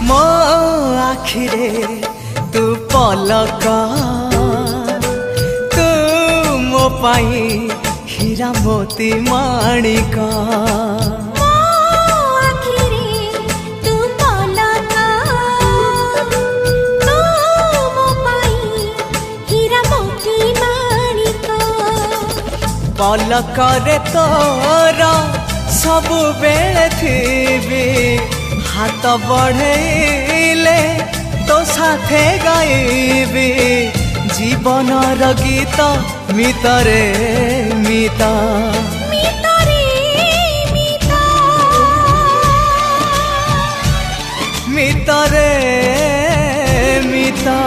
मो आखिरे तू पलक तू मो पाई हीरा मोती माणिक पलकरे तोर सबु बेले थी हाथ बढ़ेले तो साथे गाइबी जीवनर गीत मितरे मिता मितरे मिता।